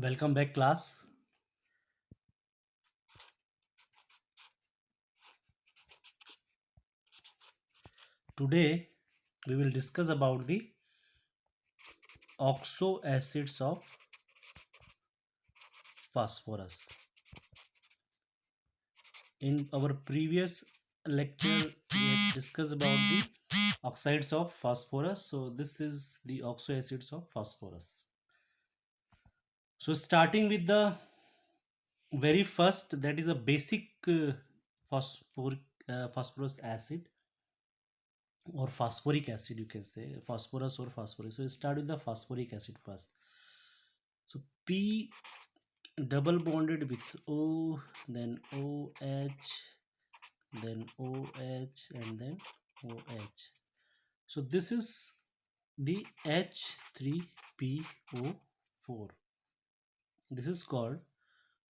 Welcome back, class. Today we will discuss about the oxoacids of phosphorus. In our previous lecture, we had discussed about the oxides of phosphorus. So this is the oxoacids of phosphorus. So starting with the very first, that is a basic phosphoric phosphorus acid or phosphoric acid, you can say phosphorus or phosphorus. So we start with the phosphoric acid first. So P double bonded with O, then OH, then OH, and then OH. So this is the H3PO4. This is called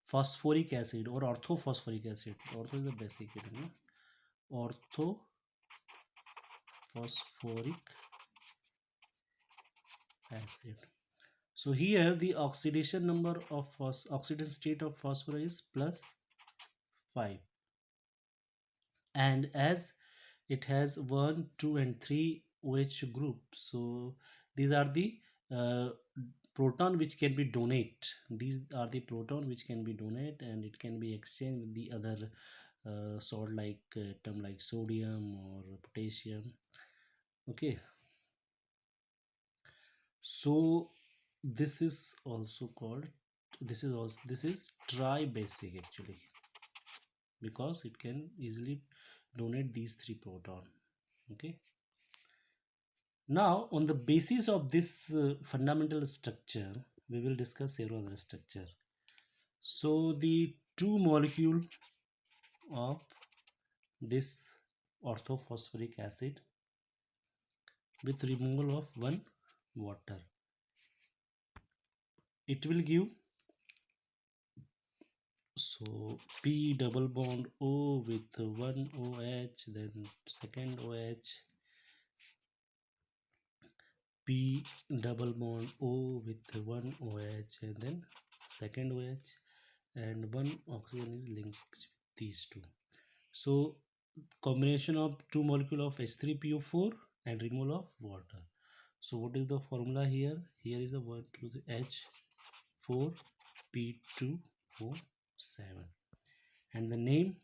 phosphoric acid or orthophosphoric acid. Ortho is the basic, orthophosphoric acid. So here the oxidation number of oxidation state of phosphorus is +5, and as it has 1, 2, and 3 OH groups, so these are the uh, proton which can be donate. These are the proton which can be donate, and it can be exchanged with the other salt like atom like sodium or potassium. Okay, so this is also called, this is tri basic actually, because it can easily donate these three proton. Okay, now on the basis of this fundamental structure, we will discuss several other structure. So the two molecule of this orthophosphoric acid with removal of one water, it will give, so P double bond O with one OH, then second OH, P double bond O with one OH, and then second OH, and one oxygen is linked with these two. So combination of two molecule of H3PO4 and removal of water. So what is the formula here? Here is the 1 to the H4P2O7, and the name,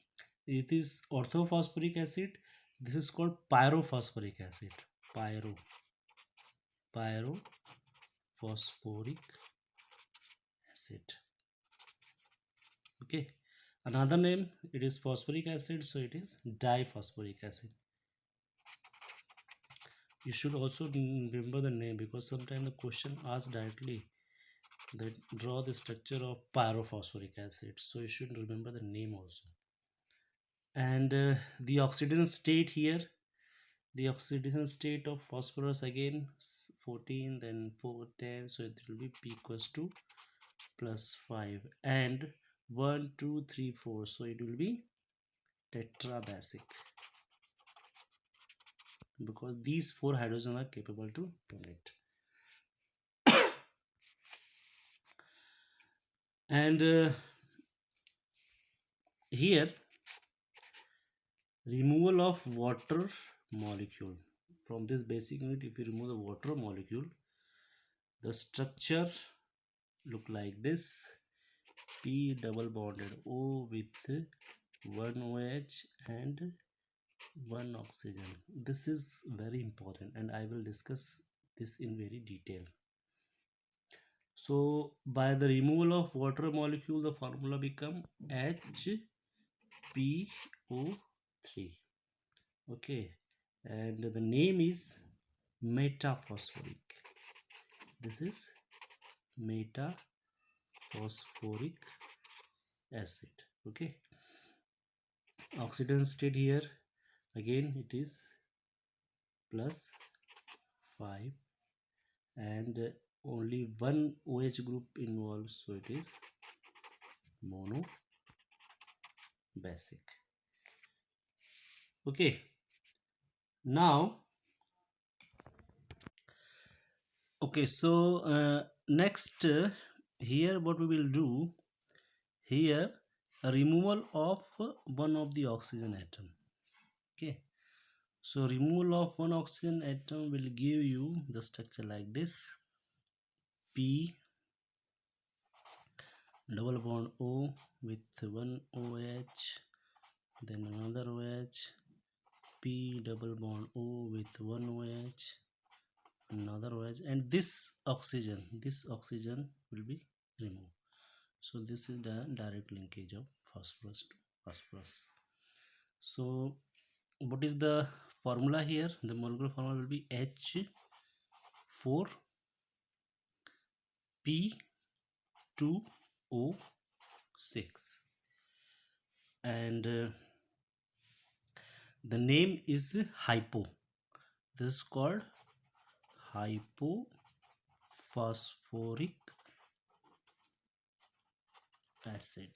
it is orthophosphoric acid. This is called pyrophosphoric acid. Pyrophosphoric acid. Okay, another name, it is phosphoric acid, so it is diphosphoric acid. You should also remember the name, because sometimes the question asks directly that draw the structure of pyrophosphoric acid, so you should remember the name also. And the oxidation state here, the oxidation state of phosphorus again 14, then 4, 10, so it will be P equals to +5, and 1, 2, 3, 4, so it will be tetrabasic, because these four hydrogens are capable to donate. And here removal of water molecule from this basic unit, if you remove the water molecule, the structure look like this: P double bonded O with one OH and one oxygen. This is very important, and I will discuss this in very detail. So by the removal of water molecule, the formula become HPO3. Okay, and the name is metaphosphoric. This is metaphosphoric acid. Okay, oxidation state here again it is +5, and only one OH group involved, so it is monobasic. Okay, now okay, so next here what we will do here, a removal of one of the oxygen atom. Okay, so removal of one oxygen atom will give you the structure like this: P double bond O with one OH, then another OH, P double bond O with one OH, another OH, and this oxygen will be removed. So this is the direct linkage of phosphorus to phosphorus. So what is the formula here? The molecular formula will be H4 P2O6, and the name is hypo. This is called hypophosphoric acid.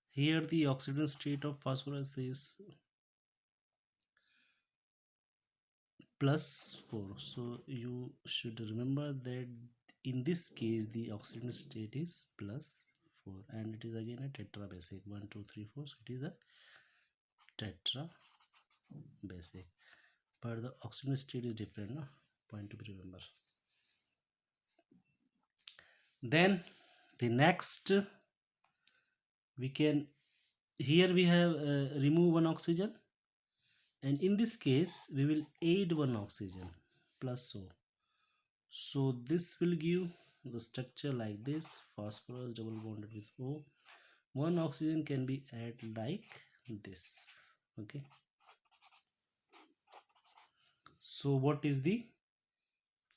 Here the oxidation state of phosphorus is +4. So you should remember that in this case the oxidation state is +4, and it is again a tetra basic 1 2 3 4. So it is a tetra basic, but the oxidation state is different, no? Point to be remember. Then the next, we can, here we have remove one oxygen, and in this case we will add one oxygen plus O. So this will give the structure like this: phosphorus double bonded with O. One oxygen can be added like this. Okay, so what is the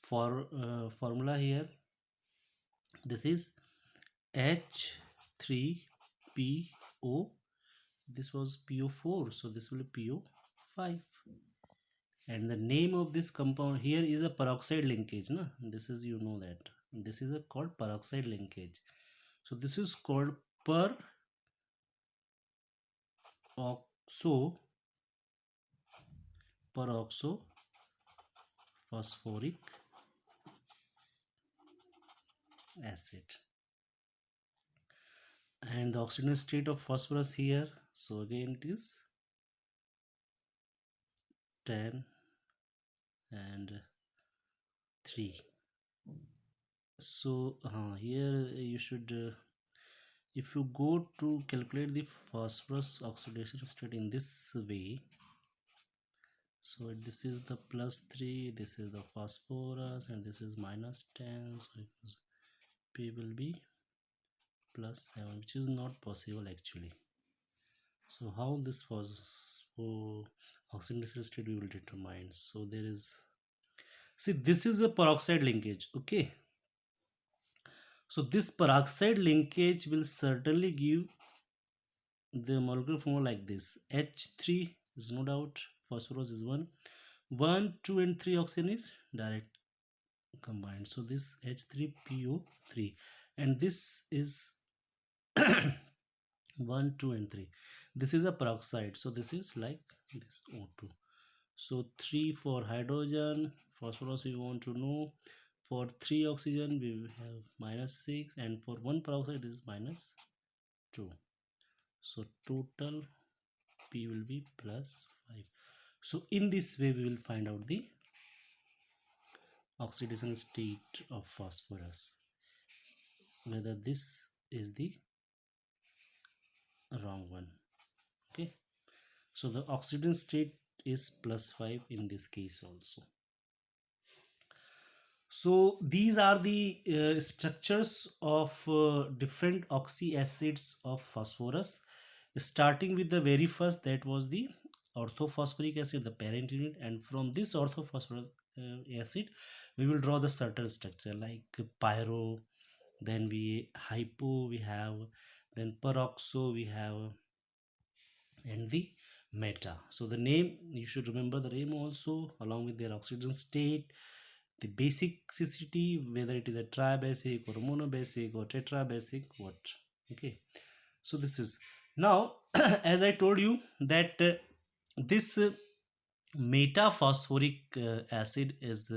formula here? This is H3PO. This was PO4, so this will be PO5. And the name of this compound here is a peroxide linkage, no? This is, you know, that this is a called peroxide linkage. So this is called peroxophosphoric acid. And the oxidation state of phosphorus here, so again it is 10 and 3. So here you should, if you go to calculate the phosphorus oxidation state in this way, so this is the +3, this is the phosphorus, and this is -10, so P will be +7, which is not possible actually. So how this oxidation state we will determine? So there is, see, this is a peroxide linkage. Okay, so this peroxide linkage will certainly give the molecular formula like this: H3 is no doubt, phosphorus is 1, 1 2 and 3 oxygen is direct combined, so this H3PO3, and this is 1 2 and 3. This is a peroxide, so this is like this O2. So 3 for hydrogen, phosphorus we want to know. For 3 oxygen we have -6, and for 1 peroxide is -2. So total P will be +5. So in this way we will find out the oxidation state of phosphorus, whether this is the wrong one. Okay, so the oxidation state is +5 in this case also. So these are the structures of different oxy acids of phosphorus, starting with the very first, that was the orthophosphoric acid, the parent unit, and from this orthophosphorus acid we will draw the certain structure like pyro, then we hypo we have, then peroxo we have, and the meta. So the name, you should remember the name also along with their oxidation state, the basicity, whether it is a tribasic or monobasic or tetrabasic, what. Okay, so this is now as I told you that this metaphosphoric acid is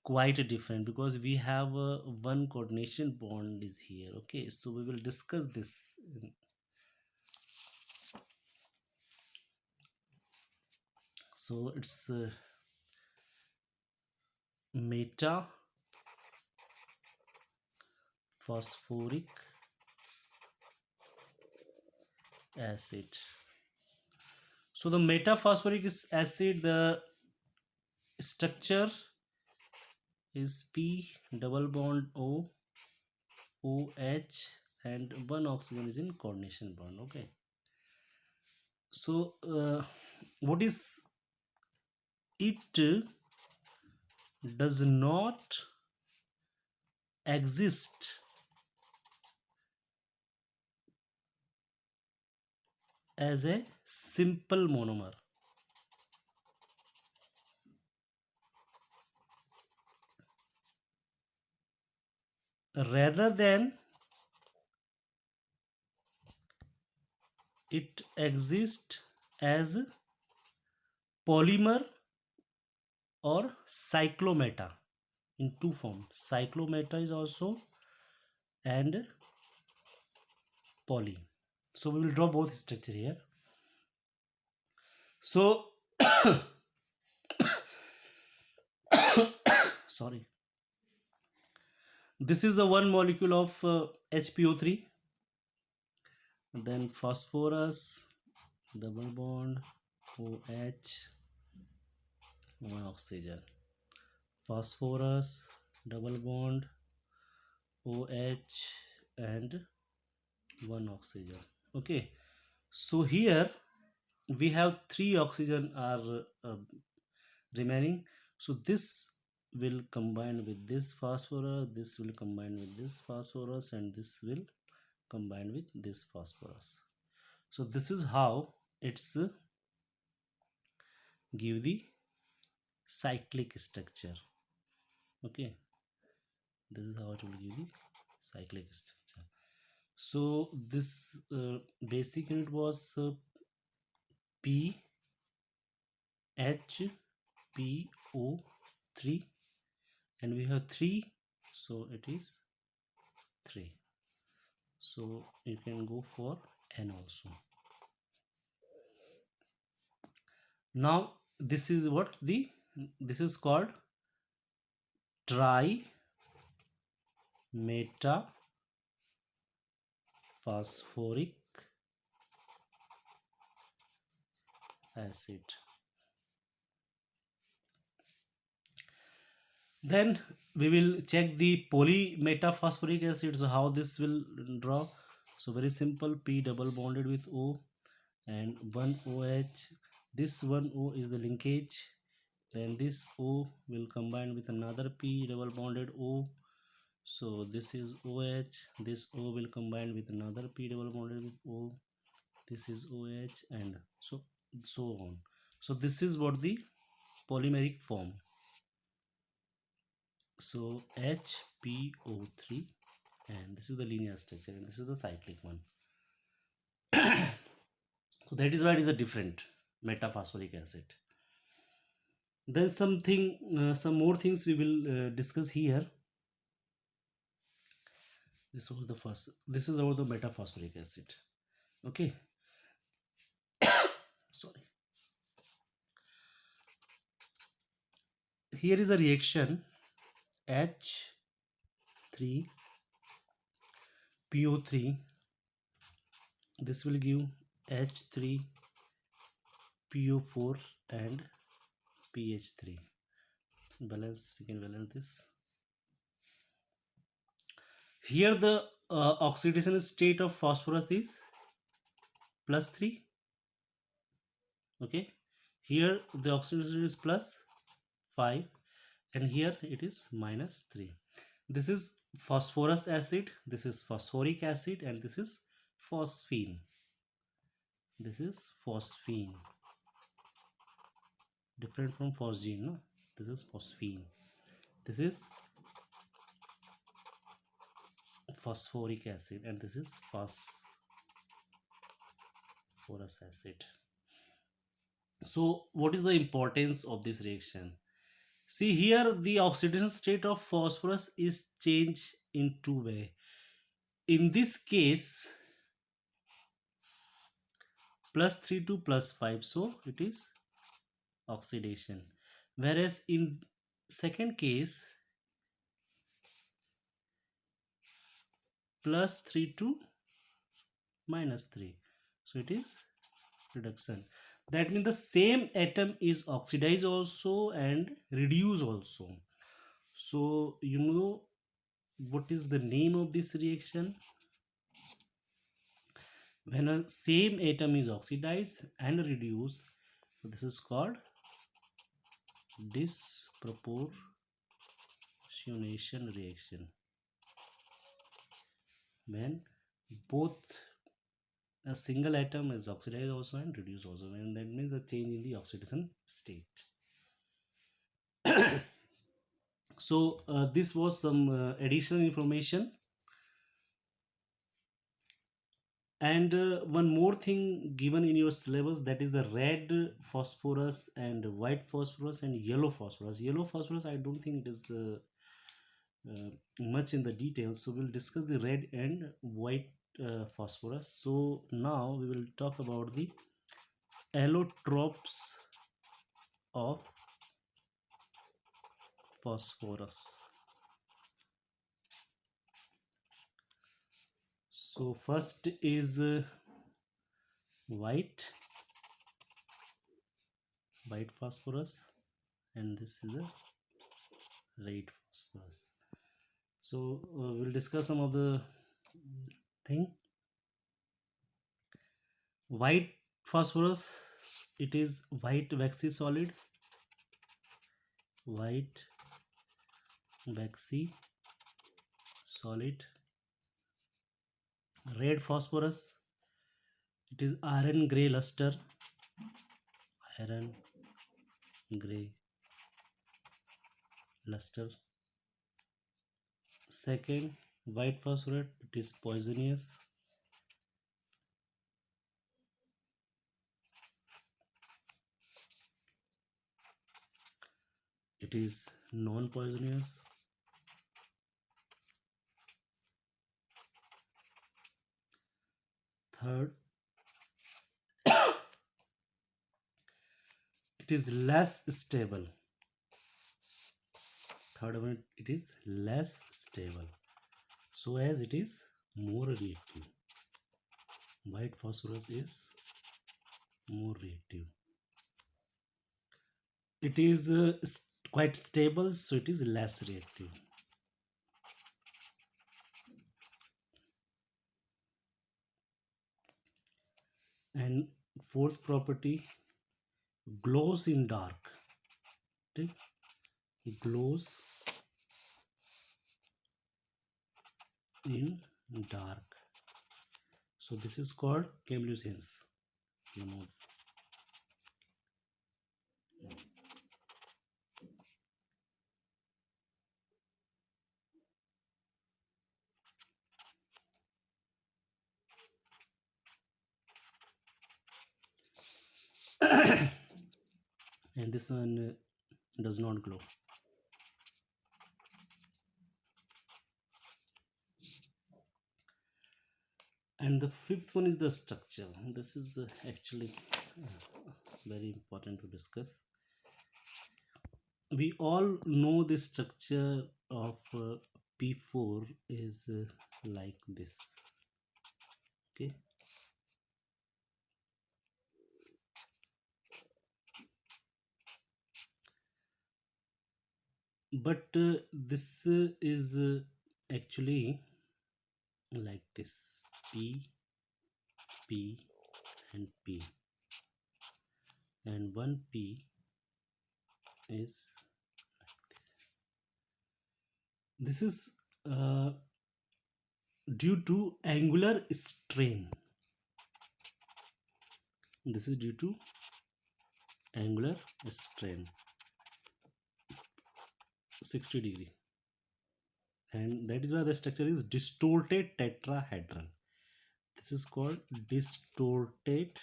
quite different because we have one coordination bond is here. Okay, so we will discuss this. So it's meta phosphoric acid. So the metaphosphoric acid, the structure is P double bond O OH, and one oxygen is in coordination bond. Okay. So what is it does not exist as a simple monomer. Rather than it exists as polymer or cyclometa in two forms. Cyclometa is also and poly. So we will draw both structure here. So sorry, this is the one molecule of HPO3, then phosphorus double bond OH, one oxygen, phosphorus double bond OH, and one oxygen. Okay, so here we have three oxygen are remaining. So this will combine with this phosphorus, this will combine with this phosphorus, and this will combine with this phosphorus. So this is how it's give the cyclic structure. Okay, this is how it will give the cyclic structure. So this basic unit was P H P O 3, and we have 3, so it is 3. So you can go for N also. Now this is what this is called tri meta phosphoric acid. Then we will check the polymetaphosphoric acid. So how this will draw? So very simple, P double bonded with O and one OH. This one O is the linkage. Then this O will combine with another P double bonded O. So this is OH. This O will combine with another P double bonded with O. This is OH, and so on. So this is what the polymeric form. So HPO3, and this is the linear structure, and this is the cyclic one. So that is why it is a different metaphosphoric acid. Then some more things we will discuss here. This was the first. This is about the metaphosphoric acid. Okay. Sorry. Here is a reaction H3PO3. This will give H3PO4 and pH3. Balance, we can balance this. Here the oxidation state of phosphorus is +3. Okay, here the oxidation is +5, and here it is -3. This is phosphorus acid, this is phosphoric acid, and this is phosphine. This is phosphine, different from phosgene, no? This is phosphine. This is phosphoric acid, and this is phosphorus acid. So what is the importance of this reaction? See here, the oxidation state of phosphorus is changed in two way. In this case, +3 to +5, so it is oxidation. Whereas in second case, +3 to -3, so it is reduction. That means the same atom is oxidized also and reduced also. So you know what is the name of this reaction? When a same atom is oxidized and reduced, so this is called disproportionation reaction. When both a single atom is oxidized also and reduced also, and that means the change in the oxidation state. So this was some additional information. And one more thing given in your syllabus, that is the red phosphorus and white phosphorus and yellow phosphorus. Yellow phosphorus, I don't think it is much in the details, so we'll discuss the red and white phosphorus. So now we will talk about the allotropes of phosphorus. So first is white phosphorus, and this is a red phosphorus. So we'll discuss some of the thing. White phosphorus, it is white waxy solid, white waxy solid. Red phosphorus, it is iron gray luster, iron gray luster. Second, white phosphorus, it is poisonous. It is non-poisonous. Third, it is less stable. Third one, it is less stable, so as it is more reactive. White phosphorus is more reactive. It is quite stable, so it is less reactive. And fourth property, glows in dark. Okay? Glows in dark. So this is called chemiluminescence. You know. And this one does not glow. And the fifth one is the structure. This is actually very important to discuss. We all know the structure of P4 is like this. Okay. But this is actually like this: P, P, and P, and one P is this is due to angular strain. This is due to angular strain, 60°, and that is why the structure is distorted tetrahedral. This is called distorted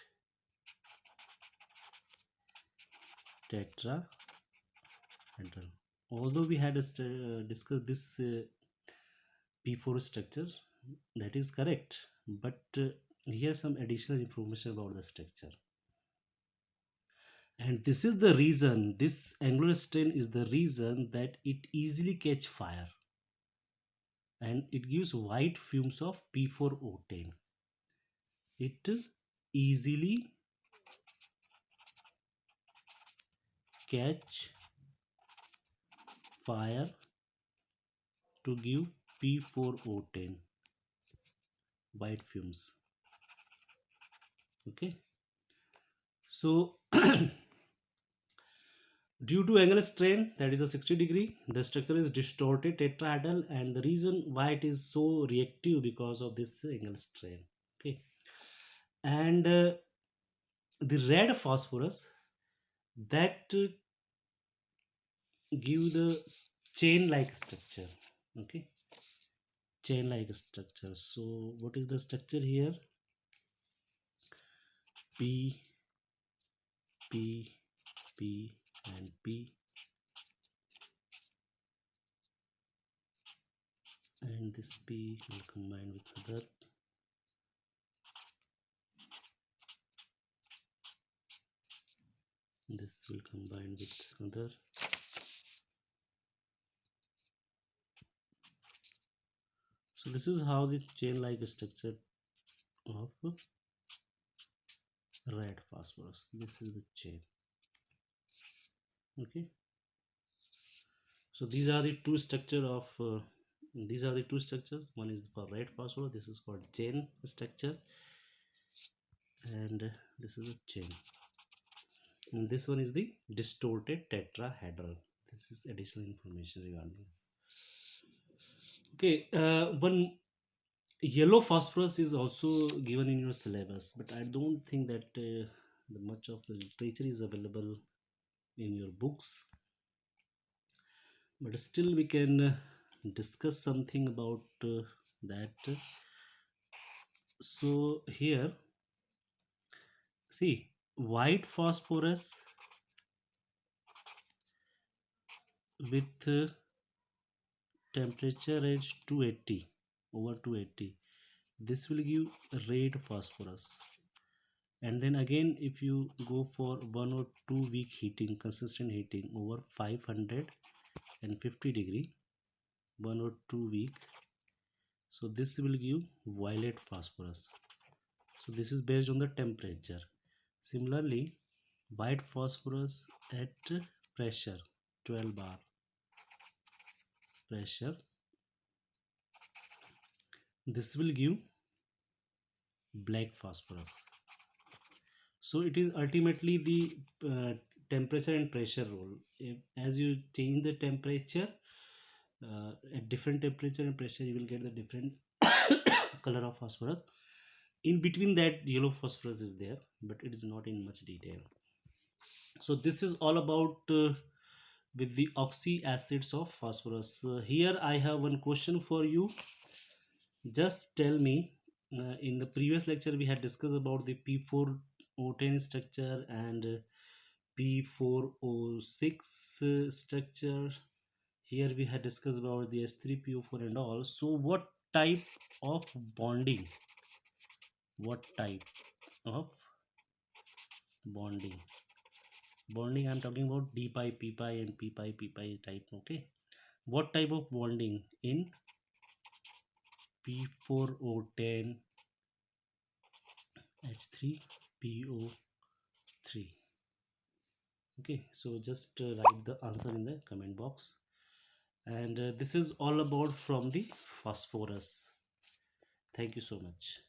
tetrahedral. although we had discussed this P4 structure, that is correct, but here's some additional information about the structure. And this is the reason, this angular strain is the reason that it easily catch fire, and it gives white fumes of P4O10. It easily catch fire to give P4O10 white fumes. Okay, so due to angular strain, that is a 60-degree, the structure is distorted tetrahedral, and the reason why it is so reactive because of this angular strain. Okay, and the red phosphorus that give the chain-like structure. Okay, chain-like structure. So what is the structure here? P, P, P, and P, and this P will combine with other. This will combine with other. So this is how the chain-like structure of red phosphorus. This is the chain. Okay. So these are the two structure of these are the two structures. One is for red phosphorus. This is called chain structure, and this is a chain. And this one is the distorted tetrahedral. This is additional information regarding this. Okay, one yellow phosphorus is also given in your syllabus, but I don't think that the much of the literature is available in your books. But still, we can discuss something about that. So here, see, white phosphorus with temperature range 280 over 280, this will give red phosphorus. And then again, if you go for 1 or 2 week heating, consistent heating over 550 degree, 1 or 2 week, so this will give violet phosphorus. So this is based on the temperature. Similarly, white phosphorus at pressure 12 bar pressure, this will give black phosphorus. So it is ultimately the temperature and pressure role. As you change the temperature, at different temperature and pressure, you will get the different color of phosphorus. In between that, yellow phosphorus is there, but it is not in much detail. So this is all about with the oxyacids of phosphorus. Here I have one question for you. Just tell me, in the previous lecture we had discussed about the P4O10 structure and P4O6 structure. Here we had discussed about the S3PO4 and all. So what type of bonding? What type of bonding? Bonding, I'm talking about D pi, P pi, and P pi, P pi type. Okay. What type of bonding in P4O10 H3PO3? Okay, so just write the answer in the comment box. And this is all about from the phosphorus. Thank you so much.